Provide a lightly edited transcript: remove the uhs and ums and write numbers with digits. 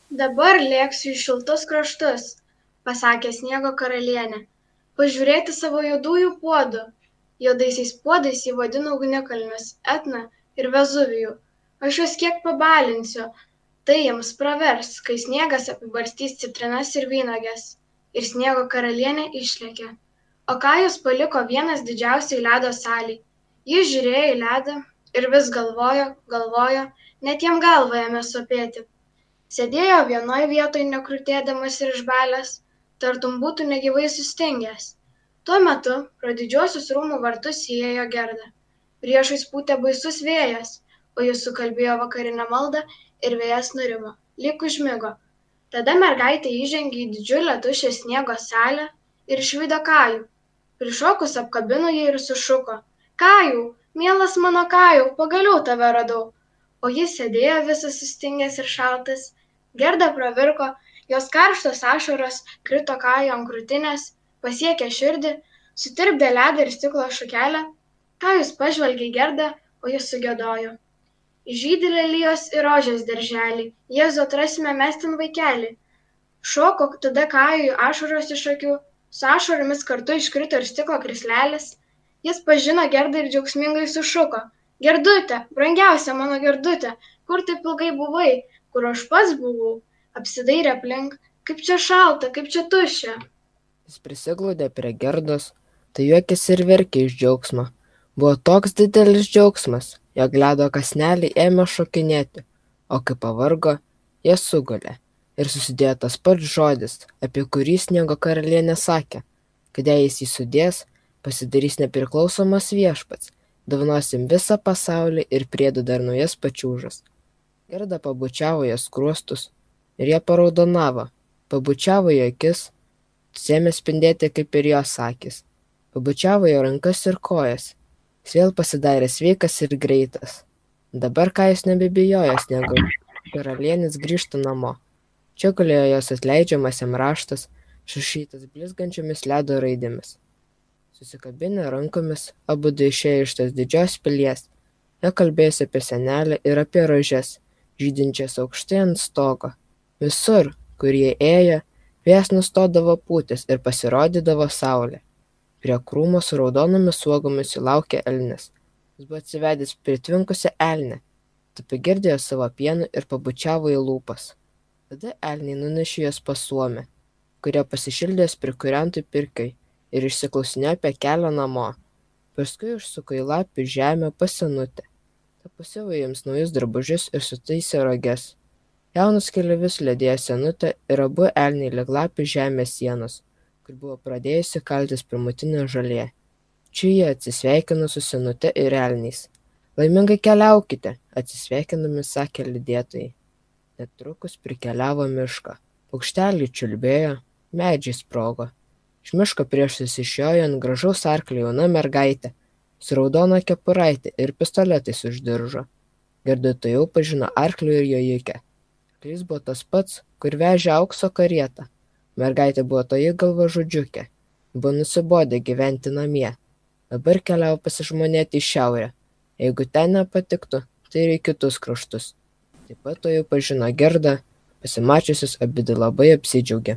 Dabar lėksiu į šiltus kraštus, pasakė Sniego karalienė, pažiūrėti savo juodųjų puodų. Juodaisiais puodais ji vadino ugnikalnius Etną ir Vezuvijų. Aš juos kiek pabalinsiu, tai jiems pravers, kai sniegas apibarstys citrinas ir vynuoges. Ir Sniego karalienė išlėkė. O Kajus paliko vienas didžiausiai ledo salėj. Jis žiūrėjo į ledą ir vis galvojo, net jam galva ėmė sopėti. Sėdėjo vienoj vietoj nekrutėdamas ir išbalęs, tartum būtų negyvai sustingęs. Tuo metu pro didžiuosius rūmų vartus įėjo Gerda. Priešais pūtė baisus vėjas, o jis sukalbėjo vakarinę maldą ir vėjas nurimo, lyg užmigo. Tada mergaitė įžengė į didžiulę tuščią sniego salę ir išvydo Kajų. Prišokus apkabino jį ir sušuko: Kajų, mielas mano Kajų, pagaliau tave radau. O jis sėdėjo visas sustingęs ir šaltas. Gerda pravirko, jos karštos ašaros krito Kajų ant krūtinės, pasiekė širdį, sutirpdė ledą ir stiklo šakelę. Kajus pažvelgė į Gerdą, o jis sugiedojo. Žydi lelijos ir rožės darželį, Jėzų atrasime mes ten vaikelį. Šoko tada Kajui ašaros iš akių, su ašaromis kartu iškrito ir stiklo krislelis. Jis pažino Gerdą ir džiaugsmingai sušuko: Gerdute, brangiausia mano Gerdute, kur taip ilgai buvai, kur aš pats buvau? Apsidairė aplink, kaip čia šalta, kaip čia tuščia. Jis prisiglaudė prie Gerdos, tai juokėsi ir verkė iš džiaugsmo. Buvo toks didelis džiaugsmas, jog ledo kąsneliai ėmė šokinėti, o kai pavargo, jie sugulė. Ir susidėjo tas pats žodis, apie kurį Sniego karalienė sakė, kad jei jis jį sudės, pasidarys nepriklausomas viešpats, dovanosim visą pasaulį ir priedu dar naujas pačiūžas. Gerda pabučiavo jos skruostus ir jie paraudonavo, pabučiavo jo akis, ėmė spindėti kaip ir jos akys, pabučiavo jo rankas ir kojas. Jis vėl pasidarė sveikas ir greitas. Dabar Kajus nebebijojo Sniego karalienės grįžti namo. Čia gulėjo jos atleidžiamas jam raštas, išrašytas blizgančiomis ledo raidėmis. Susikabinę rankomis, abudu išėjo iš tos didžios pilies. Jie kalbėjosi apie senelę ir apie rožes, žydinčias aukštai ant stogo. Visur, kur jie ėjo, vėjas nustodavo pūtis ir pasirodydavo saulė. Prie krūmo su raudonomis uogomis laukė elnias. Jis buvo atsivedęs pritvinkusią elnę, taip girdėjo savo pienu ir pabučiavo į lūpas. Tada elniai nunešė jos pas suomę, kurie pasišildės prikūrentų pirkiai ir išsiklausinėjo apie kelią namo. Paskui užsuko į lapių žemę pas senutę. Ta pasiuvo jiems naujus drabužius ir sutaisė roges. Jaunus keleivius lydėjo senutė ir abu elniai lig lapių žemės sienos, kur buvo pradėjusi kaltis pirmutinė žolė. Čia jie atsisveikino su senute ir elniais. Laimingai keliaukite, atsisveikinami sakė lydėtojai. Netrukus prikeliavo mišką. Paukšteliai čiulbėjo, medžiai sprogo. Iš miško priešais išjojo ant gražaus arklio jauna mergaitė, su raudona kepuraitė ir pistoletais už diržo. Gerda tuojau pažino arklį ir jojikę. Arklys buvo tas pats, kur vežė aukso karietą. Mergaitė buvo toji galvažudžiukė. Buvo nusibodę gyventi namie. Dabar keliavo pasižmonėti į šiaurę. Jeigu ten nepatiktų, tai ir į kitus kraštus. Taip pat tuojau pažino Gerdą, pasimačiusius abidvi labai apsidžiaugė.